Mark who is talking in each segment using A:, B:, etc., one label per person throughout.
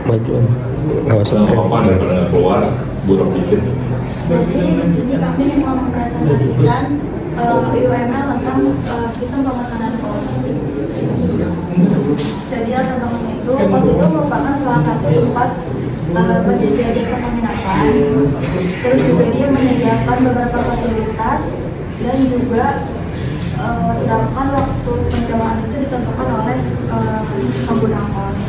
A: maju awas
B: apa daripada keluar butuh dikit.
C: Jadi di sini kami mau mempresentasikan UML tentang sistem pemesanan pos. Jadi tentang itu, pos itu merupakan salah satu tempat penyedia jasa penginapan. Terus juga dia menyediakan beberapa fasilitas dan juga sedangkan waktu penjelasan itu ditentukan oleh pengguna pos.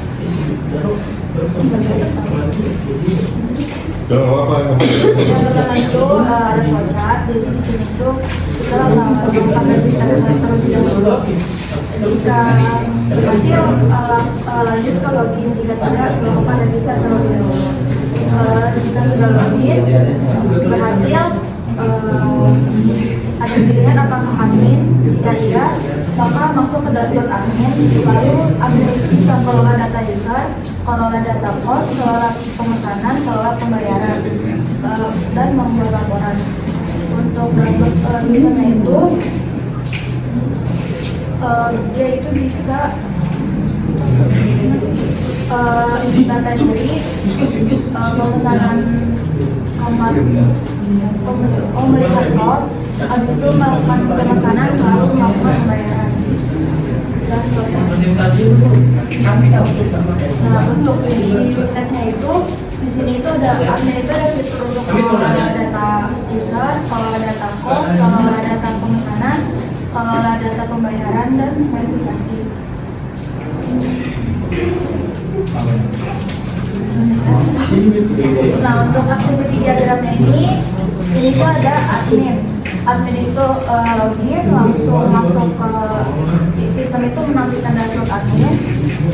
B: Kalau apa?
C: Karena itu ada voucher, jadi di sini tuh kita akan bisa terus dahulu. Jika berhasil lanjut ke login, jika tidak melakukan register terlebih dahulu. Jika sudah login berhasil ada pilihan apakah admin, jika tidak maka masuk ke dashboard admin, lalu admin itu bisa kelola data user, kelola data pos, kelola pemesanan, kelola pembayaran, dan membuat laporan. Untuk dashboard usernya itu dia itu bisa data entry, pemesanan kamar, melihat kos, habis itu melakukan pemesanan, lalu melakukan pembayaran dan selesai. Nah, untuk di bisnisnya itu di sini itu ada admin itu ada fitur untuk mengelola data user, mengelola data kos, mengelola data pemesanan, mengelola data pembayaran dan verifikasi. Nah, untuk aktiviti diagramnya ini tuh ada admin. Admin itu login, langsung masuk ke sistem itu menampilkan dashboard admin.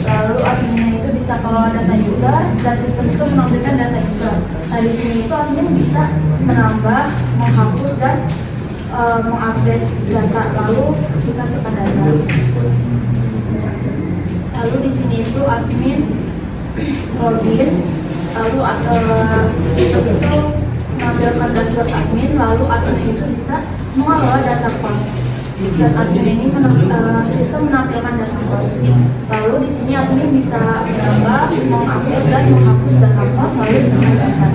C: Lalu adminnya itu bisa kelola data user dan sistem itu menampilkan data user. Nah, di sini itu admin bisa menambah, menghapus dan mengupdate data, lalu bisa simpan data. Lalu di sini itu admin login, lalu sistem itu menampilkan dashboard admin, lalu admin itu bisa mengelola data pos. Dan admin ini sistem menampilkan data pos. Lalu di sini admin bisa menambah, mengupdate dan menghapus data pos, lalu simpan data.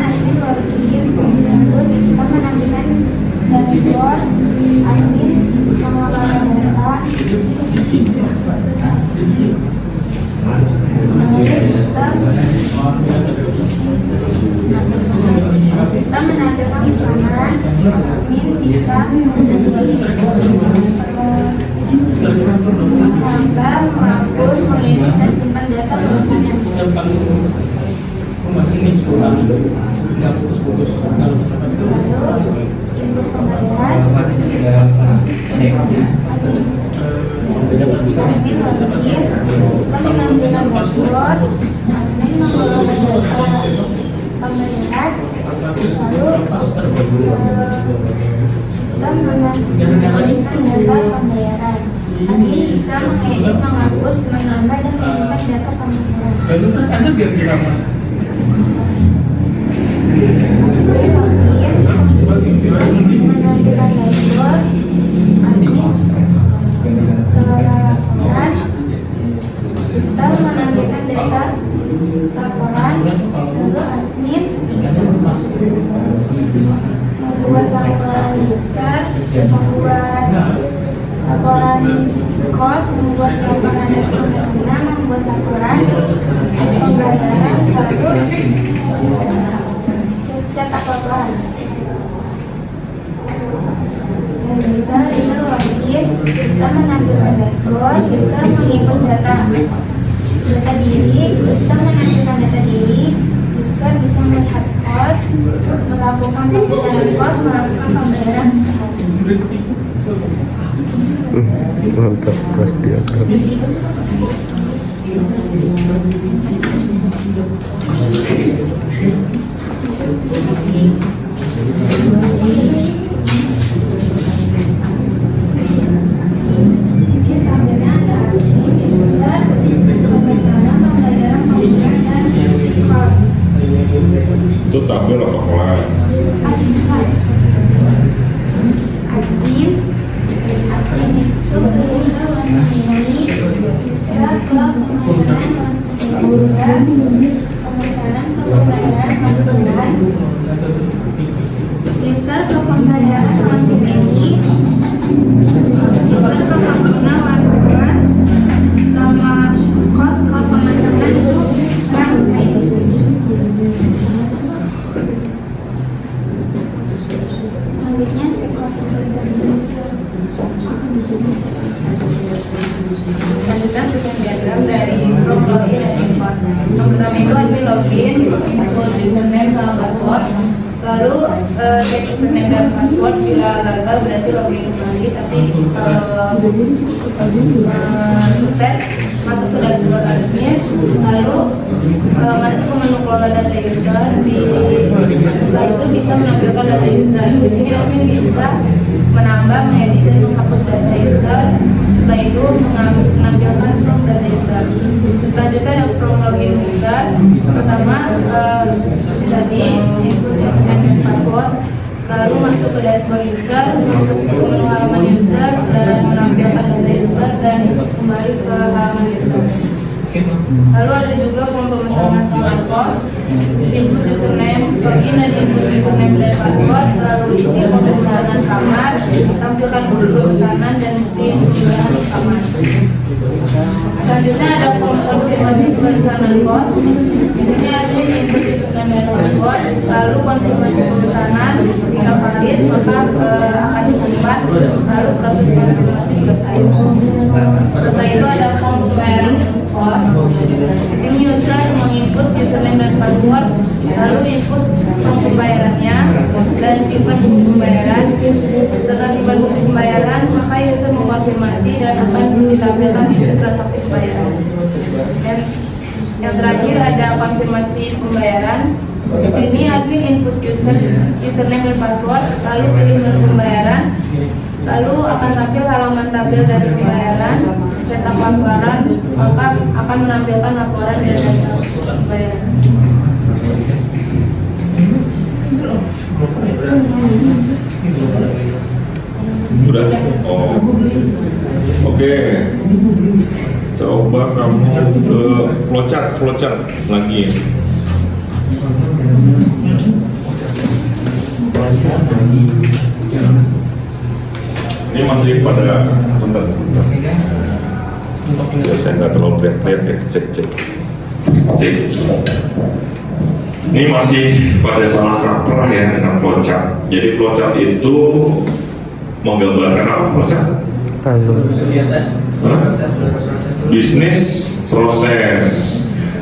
C: Admin login, lalu sistem menampilkan dashboard, admin mengelola data, sistem menampilkan pesanan, admin bisa menambah, menghapus, mengedit dan simpan data pemesanan. Untuk pembayaran, admin login, sistem menampilkan dashboard, admin mengelola data pembayaran, lalu sistem menampilkan data pembayaran. Admin bisa mengedit, menghapus, menambah dan menyimpan data pembayaran. Menampilkan dashboard, admin kelola laporan, sistem menampilkan data laporan, lalu admin membuat laporan user, membuat laporan kos, membuat laporan data pemesanan, membuat laporan pembayaran, lalu cetak laporan. Dan user login, sistem menampilkan dashboard, user menghimpun data diri, sistem menampilkan data diri, user bisa melihat kos, melakukan pemesanan kos, melakukan pembayaran.
A: Mantap, kelas diagram.
B: Itu tabel apa kelas?
C: Admin
D: Selanjutnya sistem diagram dari from login dan infos. Yang pertama itu admin login, input username sama password. Lalu set username dan password, bila gagal berarti login kembali. Tapi kalau sukses masuk ke dashboard admin, lalu masuk ke menu kelola data user. Setelah itu bisa menampilkan data user. Di sini admin bisa menambah, mengedit dan menghapus data user. Setelah itu menampilkan from data user. Selanjutnya ada from login user. Pertama tadi input username dan password, lalu masuk ke dashboard user, masuk ke menu halaman user dan menampilkan data user dan kembali ke halaman user. Lalu ada juga form pemesanan kamar kos, input username, login dan input username dan password, lalu isi form pemesanan kamar, tampilkan bukti pemesanan dan bukti pemesanan kamar. Selanjutnya ada form konfirmasi pemesanan kos. Di sini ada input username dan password, lalu konfirmasi pemesanan. Jika valid maka akan disimpan, lalu proses konfirmasi selesai. Setelah itu ada form pembayaran kos. Di sini user menginput username dan password, lalu input form pembayarannya dan simpan bukti pembayaran. Setelah simpan bukti pembayaran, maka user mengkonfirmasi dan akan ditampilkan bukti transaksi pembayaran. Dan yang terakhir ada konfirmasi pembayaran. Di sini admin input username dan password, lalu pilih menu pembayaran, lalu akan tampil halaman tabel dari pembayaran, cetak laporan, maka akan menampilkan laporan dan data pembayaran.
B: Sudah? Oh. Oke. Coba kamu flowchart lagi. Ini masih pada bentar. Ya, saya nggak terlalu lihat ya, cek. Ini masih pada salah kaprah ya dengan flowchart. Jadi flowchart itu menggambarkan apa flowchart?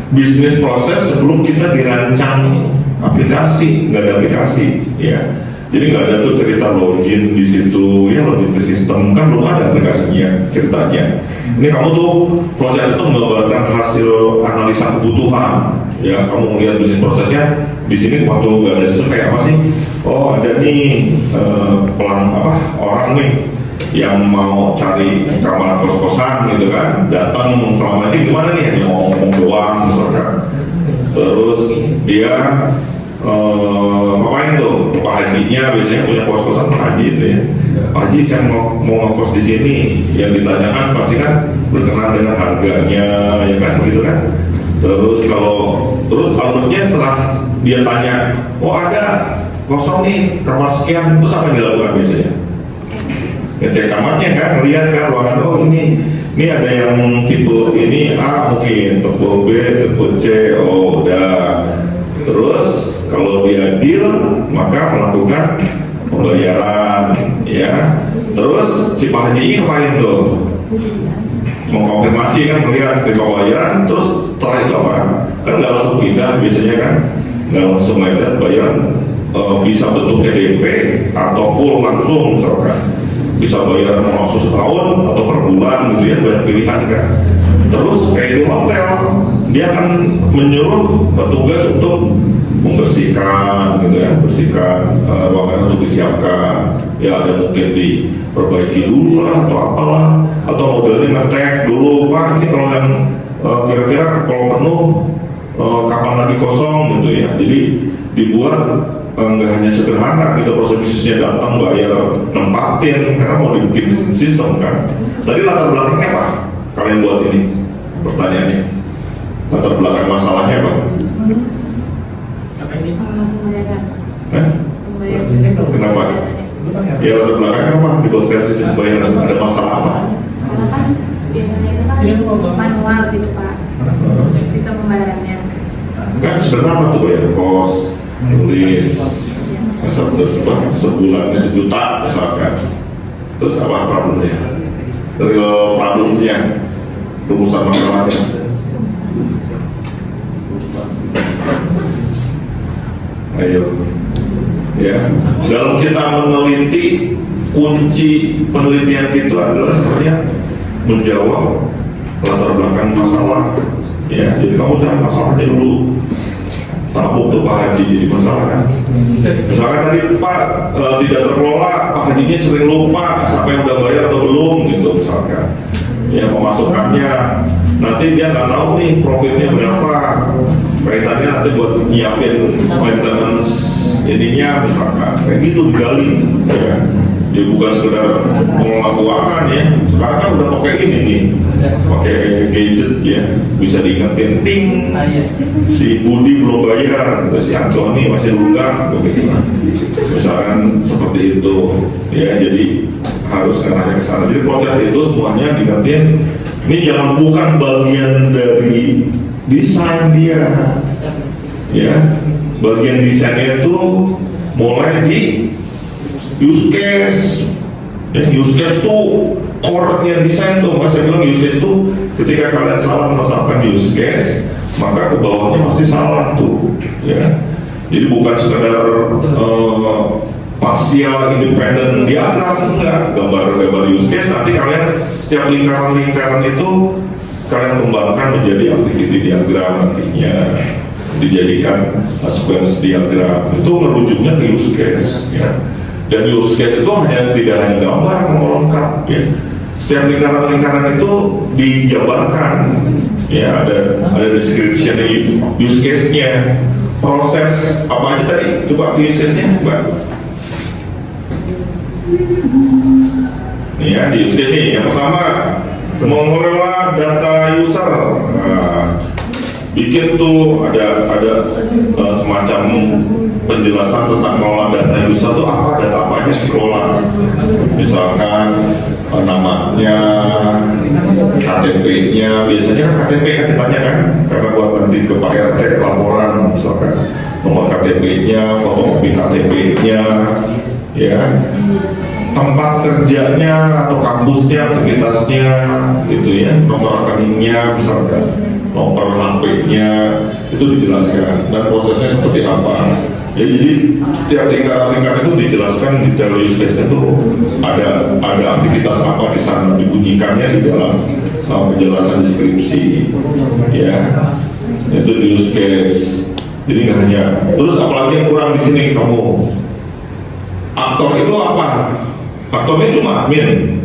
B: Bisnis proses sebelum kita dirancang aplikasi, nggak ada aplikasi, ya. Jadi nggak ada tuh cerita login di situ, ya login ke sistem kan belum ada aplikasinya ceritanya. Ini kamu tuh proses itu menggambarkan hasil analisa kebutuhan, ya. Kamu melihat bisnis prosesnya di sini waktu nggak ada sistem kayak apa sih? Oh ada nih orang nih yang mau cari kamar kos-kosan gitu kan, datang selama ini gimana nih, dia mau ngomong doang misalkan. Terus dia ngapain tuh? Pak Hajinya biasanya punya kos-kosan Pak Haji itu ya. Pak Haji saya mau ngekos di sini, yang ditanyakan pasti kan berkenaan dengan harganya, ya kan begitu kan. Terus alurnya setelah dia tanya, oh ada kosong nih kamar sekian, terus apa yang dilakukan biasanya? Ngecek kamarnya kan, lihat kan ruangan, oh ini ada yang tipe ini A mungkin, tipe B, tipe C, oh udah. Terus kalau dia deal maka melakukan pembayaran, ya. Terus si Pak Haji ini ngapain tuh? Mengkonfirmasi kan, melihat ke pembayaran, terus setelah itu apa? Kan nggak langsung pindah biasanya kan, nggak langsung lihat bayaran, bisa bentuknya DP atau full langsung misalkan. Bisa bayar langsung setahun atau per bulan gitu ya, banyak pilihan kan. Terus kayak di hotel, dia akan menyuruh petugas untuk membersihkan gitu ya, ruangan untuk disiapkan. Ya ada mungkin diperbaiki dulu lah atau apalah, atau modelnya ngetek dulu, Pak ini kalau yang kira-kira kalau penuh kapan lagi kosong gitu ya. Jadi dibuat nggak hanya sederhana gitu, proses bisnisnya datang bayar nempatin karena mau dibikin sistem kan. Tadi latar belakangnya apa kalian buat ini? Pertanyaannya, latar belakang masalahnya apa? Kenapa? Ya latar belakangnya apa? Dibuat versi sistem pembayaran, ada masalah apa?
D: Karena kan biasanya itu kan manual gitu Pak, sistem pembayarannya.
B: Kan sebenarnya apa tuh bayar kos, tulis, sebulannya 1 juta misalkan. Terus apa problemnya? real problemnya, rumusan masalahnya. Ayo, ya. Dalam kita meneliti, kunci penelitian itu adalah sebenarnya menjawab latar belakang masalah. Ya, jadi kamu cari masalahnya dulu. Tabuk tuh Pak Haji jadi masalah kan. Misalkan tadi Pak tidak terkelola, Pak Hajinya sering lupa siapa yang udah bayar atau belum gitu misalkan. Ya pemasukannya, nanti dia nggak tahu nih profitnya berapa. Kaitannya nanti buat nyiapin maintenance ininya misalkan, kayak gitu digali. Ya. Dia bukan sekedar mengelola keuangan ya. Sekarang kan udah pakai ini nih, pakai gadget ya, bisa diingetin ting si Budi belum bayar, si Antoni masih nunggak, begitu. Misalkan seperti itu ya, jadi harus arahnya ke sana. Jadi proses itu semuanya diingetin. Ini jangan bukan bagian dari desain dia, ya. Bagian desainnya itu mulai di use case. Ya, use case itu core-nya desain tuh. Mas saya bilang use case itu ketika kalian salah menetapkan use case, maka ke bawahnya pasti salah tuh. Ya. Jadi bukan sekedar parsial independen diagram, enggak. Gambar-gambar use case nanti kalian setiap lingkaran-lingkaran itu kalian kembangkan menjadi activity diagram nantinya, dijadikan sequence diagram. Itu merujuknya ke use case ya. Dan use case itu tidak hanya gambar lengkap ya. Setiap lingkaran-lingkaran itu dijabarkan ya, ada description use case-nya, proses apa aja tadi, coba use case-nya Mbak. Ya, di use case ini yang pertama mengelola data user. Bikin tuh ada semacam penjelasan tentang mengelola data user itu apa, data apa aja dikelola. Misalkan namanya, KTP-nya, biasanya kan KTP kan ditanya kan, karena buat nanti ke Pak RT laporan, misalkan nomor KTP-nya, fotokopi KTP-nya, ya, tempat kerjanya atau kampusnya, aktivitasnya, gitu ya, nomor rekeningnya, misalkan nomor HP-nya, itu dijelaskan dan prosesnya seperti apa. Ya, jadi setiap lingkaran itu dijelaskan detail use case itu ada aktivitas apa di sana, dibunyikannya di dalam penjelasan deskripsi, ya. Itu di use case. Jadi nggak hanya. Terus apalagi yang kurang di sini kamu? Aktor itu apa? Aktornya cuma admin.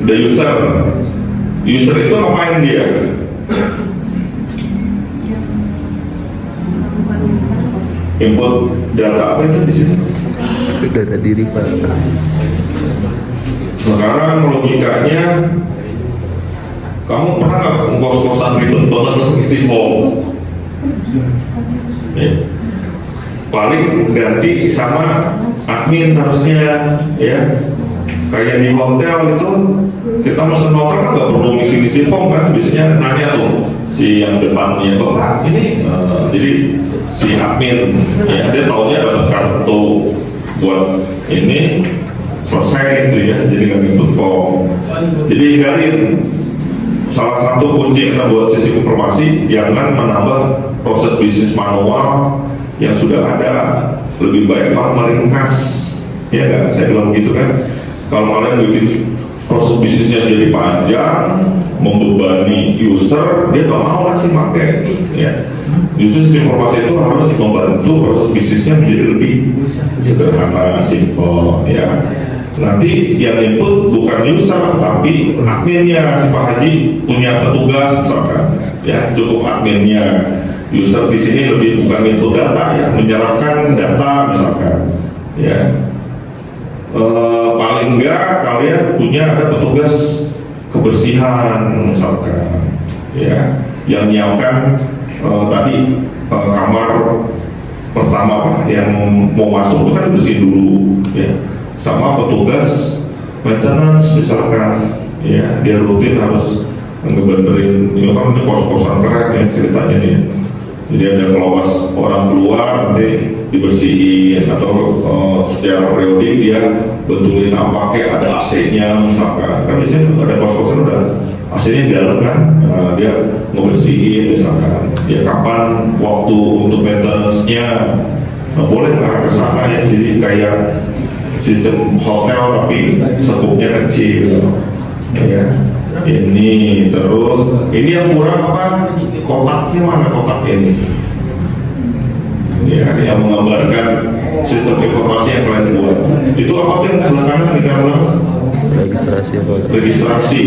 B: The user. User itu ngapain dia? Input data apa itu di sini?
A: Data diri Pak.
B: Sekarang logikanya, kamu pernah nggak ngos-ngosan ribet banget terus ngisi form? Ya. Paling ganti sama admin harusnya, ya. Kayak di hotel itu kita mesen hotel kan nggak perlu ngisi form kan, biasanya nanya tuh si yang depannya, Pak ini jadi si admin ya, dia taunya dapat kartu buat ini selesai gitu ya, jadi nggak input form. Jadi hindari salah satu kunci kita buat sistem informasi, jangan menambah proses bisnis manual yang sudah ada, lebih baik malah meringkas, ya kan? Saya bilang begitu kan. Kalau kalian bikin proses bisnisnya jadi panjang, membebani user, dia nggak mau lagi pakai. Ya, justru sistem informasi itu harus membantu proses bisnisnya menjadi lebih sederhana, simple. Ya, nanti yang input bukan user, tapi adminnya. Si Pak Haji punya petugas misalkan, ya cukup adminnya. User di sini lebih bukan input data, ya menyerahkan data misalkan, ya. Paling enggak kalian punya ada petugas kebersihan misalkan, ya, yang menyiapkan tadi kamar pertama yang mau masuk itu kan bersih dulu, ya, sama petugas maintenance misalkan, ya, dia rutin harus ngebenerin. Ini kan kos-kosan keren ya ceritanya nih, jadi ada kelas orang keluar nanti dibersihin atau secara periodik dia betulin apa kayak ada AC-nya misalkan. Kan biasanya ada kos-kosan udah AC-nya di dalam kan, dia ngebersihin misalkan. Ya kapan waktu untuk maintenance-nya, boleh ngarah ke sana ya, jadi kayak sistem hotel tapi skupnya kecil. Ya, ini terus ini yang kurang apa? Kotaknya mana kotaknya ini? Ya, yang menggambarkan sistem informasi yang kalian buat. Itu apa yang belakangan karena
A: Registrasi apa?
B: registrasi.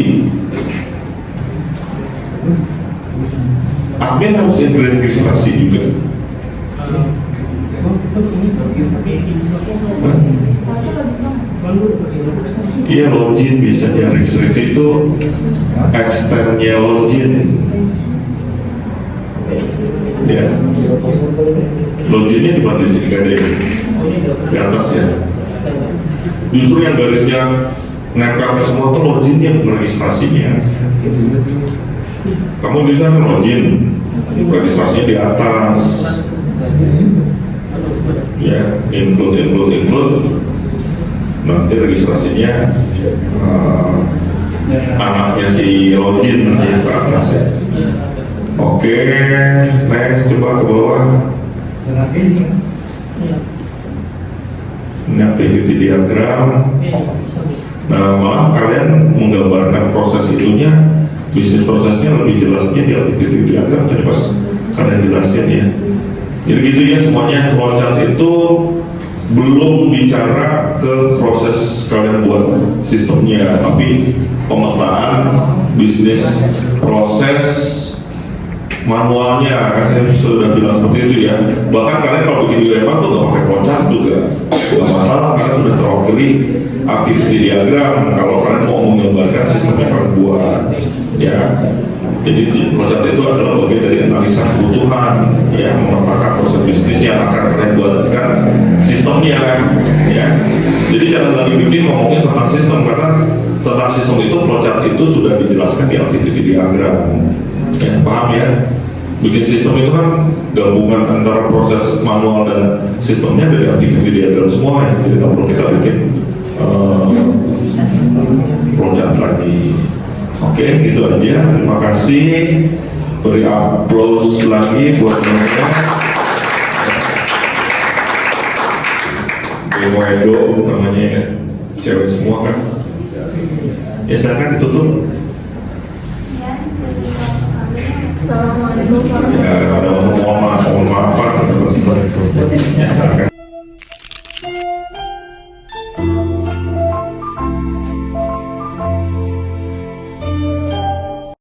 B: Admin harus registrasi juga. Iya, login bisa ya, registrasi itu extendnya login. Ya, loginnya di mana, di sini kan di atas ya. Justru yang garisnya nempel ke semua tuh loginnya, registrasinya. Kamu bisa kan login, registrasinya di atas. Ya, include. Nanti registrasinya anaknya si login nanti ke atas ya. Oke, next, coba ke bawah. Ini activity diagram. Nah, malah kalian menggambarkan proses itunya, bisnis prosesnya lebih jelasnya di activity diagram. Jadi pas kalian jelasin ya. Jadi gitu ya, semuanya flowchart itu belum bicara ke proses kalian buat sistemnya, tapi pemetaan bisnis proses manualnya, kan saya sudah bilang seperti itu ya. Bahkan kalian kalau bikin UML tuh nggak pakai flowchart juga, nggak masalah karena sudah terwakili activity diagram. Kalau kalian mau menggambarkan sistem yang kalian buat, ya. Jadi flowchart itu adalah bagian dari analisa kebutuhan, ya, memetakan proses bisnis yang akan kalian buatkan sistemnya, ya. Jadi jangan lagi bikin ngomongin tentang sistem, karena tentang sistem itu flowchart itu sudah dijelaskan di activity diagram. Ya, paham ya? Bikin sistem itu kan gabungan antara proses manual dan sistemnya dari activity diagram semua ya. Jadi nggak perlu kita bikin flowchart lagi. Oke, gitu aja. Terima kasih. Beri applause lagi buat mereka. Demo Edo namanya ya. Cewek semua kan. Ya silakan ditutup.
C: Assalamualaikum
B: Ya, ada mohon maaf, ya silakan.